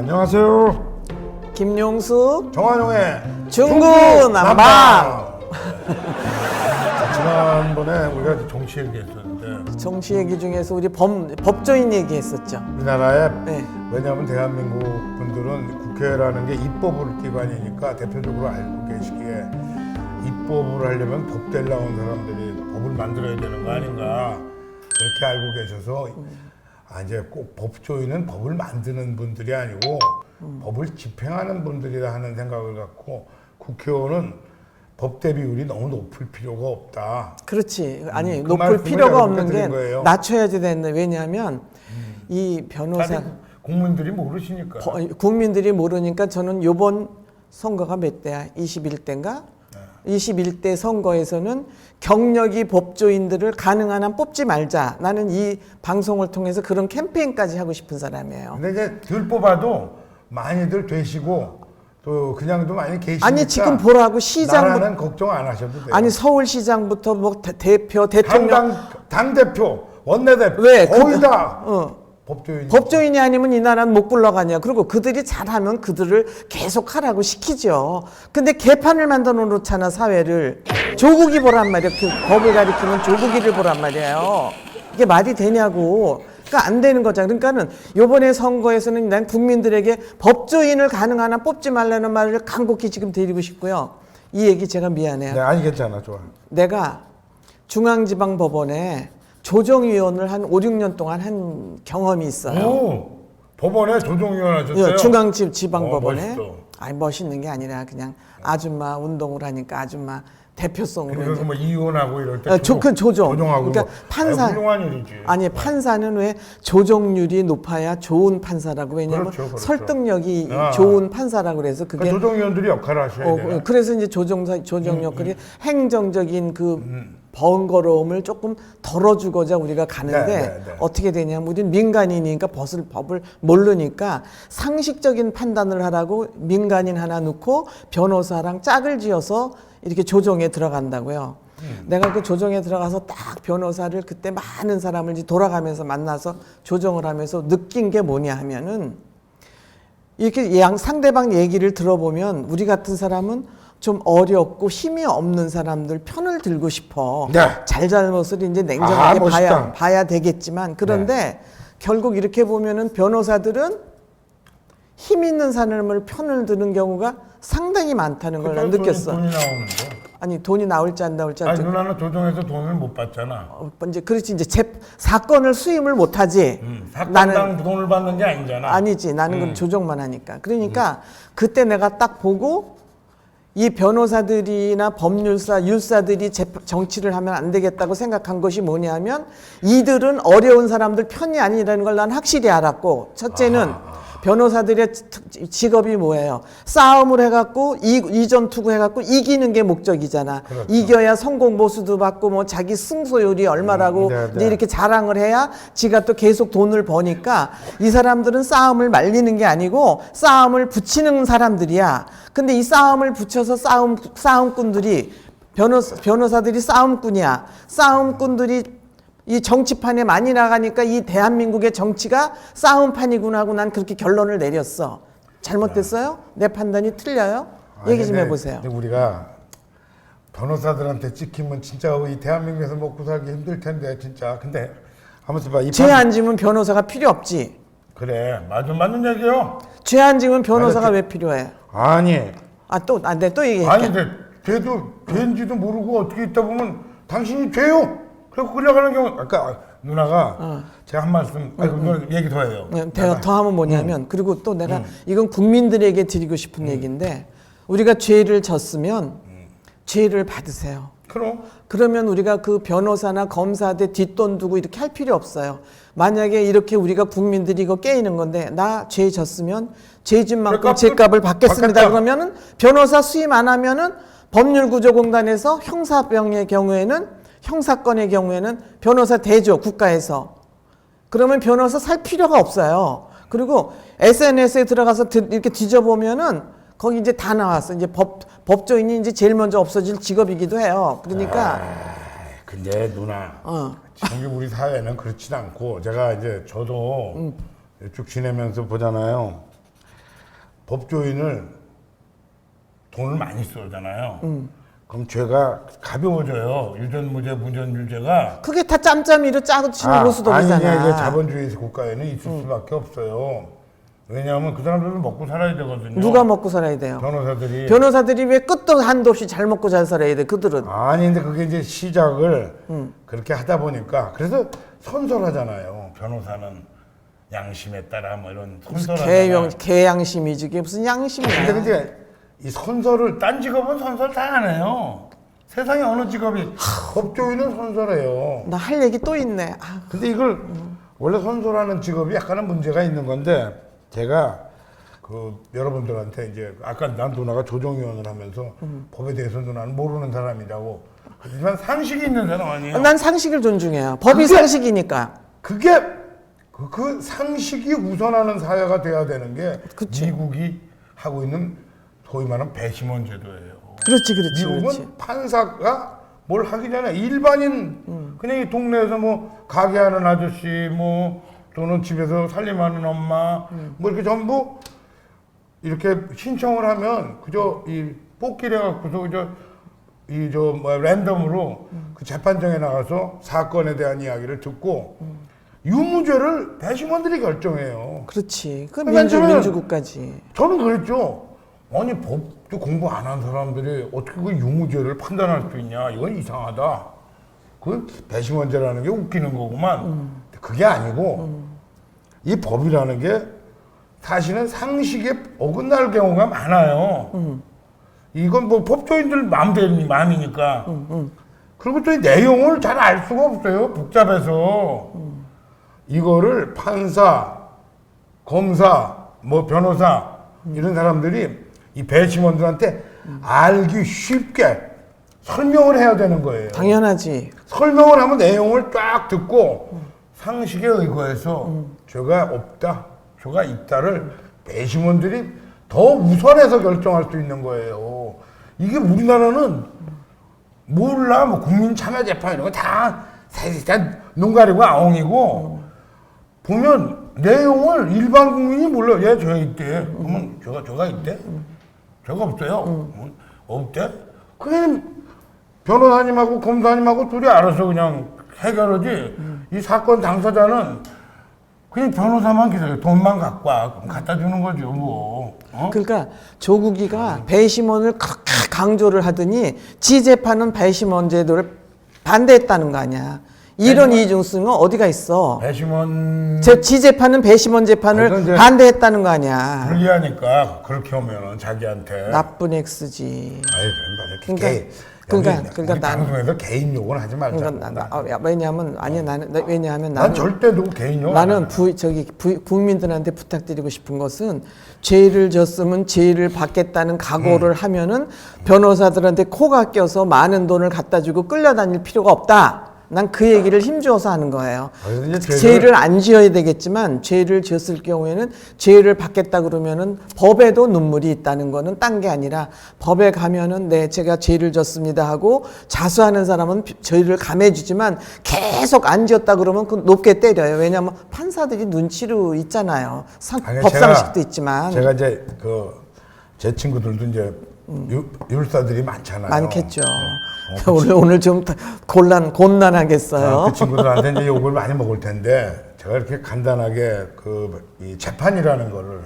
안녕하세요. 김용수 정한용의 중구난방. 지난번에 우리가 정치 얘기했었는데 정치 얘기 중에서 우리 법조인 얘기했었죠. 우리나라에 네. 왜냐하면 대한민국 분들은 국회라는 게 입법을 기관이니까 대표적으로 알고 계시기에 입법을 하려면 법대를 나온 사람들이 법을 만들어야 되는 거 아닌가 그렇게 알고 계셔서 이제 꼭 법조인은 법을 만드는 분들이 아니고 법을 집행하는 분들이라 하는 생각을 갖고 국회의원은 법대 비율이 너무 높을 필요가 없다. 그렇지. 아니 그 높을 말씀을 필요가 없는 여러분께 게 드린 거예요. 낮춰야지 되는데 왜냐하면 이 변호사 다들 국민들이 모르시니까. 국민들이 모르니까 저는 요번 선거가 몇 대야? 21대인가? 21대 선거에서는 경력이 법조인들을 가능한 한 뽑지 말자. 나는 이 방송을 통해서 그런 캠페인까지 하고 싶은 사람이에요. 근데 이제 덜 뽑아도 많이들 되시고 또 그냥도 많이 계시니까. 아니 지금 보라고 나라는 걱정 안 하셔도 돼요. 아니 서울시장부터 뭐 대표, 대통령 당 대표, 원내대표 왜? 거의 다 법조인. 법조인이 아니면 이 나라는 못 굴러가냐. 그리고 그들이 잘하면 그들을 계속 하라고 시키죠. 근데 개판을 만들어 놓잖아, 사회를. 조국이 보란 말이야. 그 법을 가리키는 조국이를 보란 말이에요. 이게 말이 되냐고. 그러니까 안 되는 거잖아. 그러니까는 요번에 선거에서는 난 국민들에게 법조인을 가능한 한 뽑지 말라는 말을 간곡히 지금 드리고 싶고요. 이 얘기 제가 미안해요. 네, 아니 괜찮아. 좋아. 내가 중앙지방법원에 조정위원을 한 5, 6년 동안 한 경험이 있어요. 오, 법원에 조정위원 하셨어요? 중앙지방법원에. 멋있어. 아니 멋있는 게 아니라 그냥 아줌마 운동을 하니까 아줌마 대표성으로. 그래서 뭐 이혼하고 이럴 때 그 조정하고. 그러니까 뭐. 판사. 훌륭한 일이지. 아니 판사는 왜 조정률이 높아야 좋은 판사라고. 왜냐면 그렇죠. 설득력이 좋은 판사라고 그래서 그게 조정위원들이 역할을 하셔야 돼요. 그래서 이제 조정 역할이 행정적인 그 번거로움을 조금 덜어주고자 우리가 가는데 네. 어떻게 되냐면 우리는 민간인이니까 법을 모르니까 상식적인 판단을 하라고 민간인 하나 넣고 변호사랑 짝을 지어서 이렇게 조정에 들어간다고요. 내가 그 조정에 들어가서 딱 변호사를 그때 많은 사람을 이제 돌아가면서 만나서 조정을 하면서 느낀 게 뭐냐 하면은 이렇게 상대방 얘기를 들어보면 우리 같은 사람은 좀 어렵고 힘이 없는 사람들 편을 들고 싶어. 네. 잘잘못을 이제 냉정하게 멋있다. 봐야 되겠지만 그런데 결국 이렇게 보면은 변호사들은 힘 있는 사람을 편을 드는 경우가 상당히 많다는 걸 난 느꼈어. 돈이 나오는데. 아니 돈이 나올지 안 나올지 아니 누나는 조정에서 돈을 못 받잖아. 이제 그렇지 이제 사건을 수임을 못 하지. 사건당 돈을 받는 게 아니잖아. 아니지. 나는 그럼 조정만 하니까. 그러니까 그때 내가 딱 보고 이 변호사들이나 법률사, 율사들이 정치를 하면 안 되겠다고 생각한 것이 뭐냐면 이들은 어려운 사람들 편이 아니라는 걸 난 확실히 알았고 첫째는 변호사들의 직업이 뭐예요? 싸움을 해갖고 이전 투구해갖고 이기는 게 목적이잖아. 그렇죠. 이겨야 성공 보수도 받고 뭐 자기 승소율이 얼마라고 이제 이렇게 자랑을 해야 지가 또 계속 돈을 버니까 이 사람들은 싸움을 말리는 게 아니고 싸움을 붙이는 사람들이야. 근데 이 싸움을 붙여서 싸움꾼들이 변호사들이 싸움꾼이야. 싸움꾼들이 이 정치판에 많이 나가니까 이 대한민국의 정치가 싸움판이구나 하고 난 그렇게 결론을 내렸어. 잘못됐어요? 내 판단이 틀려요? 얘기 좀 해보세요. 우리가 변호사들한테 찍히면 진짜 이 대한민국에서 먹고 살기 힘들 텐데 진짜. 근데 아무튼 봐. 죄 안 지면 변호사가 필요 없지. 그래. 맞는 얘기요. 죄 안 지면 변호사가 왜 필요해? 아니. 내가 또 얘기할게. 아니 근데 죄도 죄인지도 모르고 어떻게 있다 보면 당신이 죄요. 그래서 끌려가는 경우 아까 누나가 제가 한 말씀 얘기 더 해요. 더 하면 뭐냐면 그리고 또 내가 이건 국민들에게 드리고 싶은 얘기인데 우리가 죄를 졌으면 죄를 받으세요. 그러면 우리가 그 변호사나 검사한테 뒷돈 두고 이렇게 할 필요 없어요. 만약에 이렇게 우리가 국민들이 이거 깨이는 건데 나 죄 졌으면 죄진 만큼 죄값을 받겠습니다. 그러면은 변호사 수임 안 하면은 법률구조공단에서 형사건의 경우에는 변호사 대죠, 국가에서. 그러면 변호사 살 필요가 없어요. 그리고 SNS에 들어가서 이렇게 뒤져보면은 거기 이제 다 나왔어. 이제 법조인이 이제 제일 먼저 없어질 직업이기도 해요. 그러니까. 근데 누나. 지금 우리 사회는 그렇진 않고 제가 이제 저도 쭉 지내면서 보잖아요. 법조인을 돈을 많이 쏘잖아요. 그럼 죄가 가벼워져요. 유전무죄, 무전유죄가. 그게 다 짬짬이로 짜고 치는 아니 고수동이잖아. 이게 자본주의 국가에는 있을 수밖에 없어요. 왜냐하면 그 사람들은 먹고 살아야 되거든요. 누가 먹고 살아야 돼요? 변호사들이. 변호사들이 왜 끝도 한도 없이 잘 먹고 잘 살아야 돼? 그들은. 아니 근데 그게 이제 시작을 그렇게 하다 보니까 그래서 선설하잖아요. 변호사는 양심에 따라 뭐 이런 선설하잖아요. 개양심이지. 그게 무슨 양심이야. 근데 이제 이 선설을 딴 직업은 선설 다 안 해요. 세상에 어느 직업이 법조인은 선설해요. 나 할 얘기 또 있네. 아, 근데 이걸 원래 선설하는 직업이 약간은 문제가 있는 건데 제가 그 여러분들한테 이제 아까 난 누나가 조정위원을 하면서 법에 대해서 누나는 모르는 사람이라고 하지만 상식이 있는 사람 아니에요. 난 상식을 존중해요. 법이 상식이니까. 그게 그 상식이 우선하는 사회가 돼야 되는 게 그치. 미국이 하고 있는 소위 말하는 배심원 제도예요. 그렇지. 미국은 판사가 뭘 하기 전에 일반인 그냥 이 동네에서 뭐 가게하는 아저씨 뭐 또는 집에서 살림하는 엄마 뭐 이렇게 전부 이렇게 신청을 하면 그저 이 뽑기를 해갖고서 그저 랜덤으로 그 재판정에 나가서 사건에 대한 이야기를 듣고 유무죄를 배심원들이 결정해요. 그렇지. 그 그러니까 민주국가지. 저는 그랬죠. 아니 법도 공부 안 한 사람들이 어떻게 그 유무죄를 판단할 수 있냐. 이건 이상하다. 그 배심원죄라는 게 웃기는 거구만. 그게 아니고 이 법이라는 게 사실은 상식에 어긋날 경우가 많아요. 이건 뭐 법조인들 마음이니까. 그리고 또 이 내용을 잘 알 수가 없어요. 복잡해서. 이거를 판사, 검사, 뭐 변호사 이런 사람들이 이 배심원들한테 알기 쉽게 설명을 해야 되는 거예요. 당연하지. 설명을 하면 내용을 쫙 듣고 상식에 의거해서 죄가 없다, 죄가 있다를 배심원들이 더 우선해서 결정할 수 있는 거예요. 이게 우리나라는 몰라, 뭐 국민참여재판 이런 거 다 눈 가리고 아웅이고 보면 내용을 일반 국민이 몰라. 얘 죄 있대. 그러면 죄가 있대? 죄가 없어요. 없대? 그게 변호사님하고 검사님하고 둘이 알아서 그냥 해결하지. 이 사건 당사자는 그냥 변호사만 기다려. 돈만 갖고 와. 그럼 갖다 주는 거죠, 뭐. 그러니까 조국이가 배심원을 그렇게 강조를 하더니 지 재판은 배심원 제도를 반대했다는 거 아니야. 이런 이중성은 어디가 있어? 배심원 지 재판은 배심원 재판을 반대했다는 거 아니야. 불리하니까 그렇게 오면은 자기한테 나쁜 X지. 아이, 그러니까 방송에서 개인 욕은 하지 말자. 그러니까 왜냐하면 왜냐하면 난 절대 누구 개인 욕. 나는 국민들한테 부탁드리고 싶은 것은 죄를 졌으면 죄를 받겠다는 각오를 하면은 변호사들한테 코가 껴서 많은 돈을 갖다 주고 끌려다닐 필요가 없다. 난 그 얘기를 힘주어서 하는 거예요. 죄를 안 지어야 되겠지만 죄를 지었을 경우에는 죄를 받겠다 그러면은 법에도 눈물이 있다는 거는 딴 게 아니라 법에 가면은 네 제가 죄를 졌습니다 하고 자수하는 사람은 죄를 감해주지만 계속 안 지었다 그러면 그 높게 때려요. 왜냐하면 판사들이 눈치로 있잖아요. 법상식도 있지만 제가 이제 제 친구들도 이제 율사들이 많잖아요. 많겠죠. 오늘 좀 곤란하겠어요. 그 친구들한테 이제 욕을 많이 먹을 텐데 제가 이렇게 간단하게 이 재판이라는 거를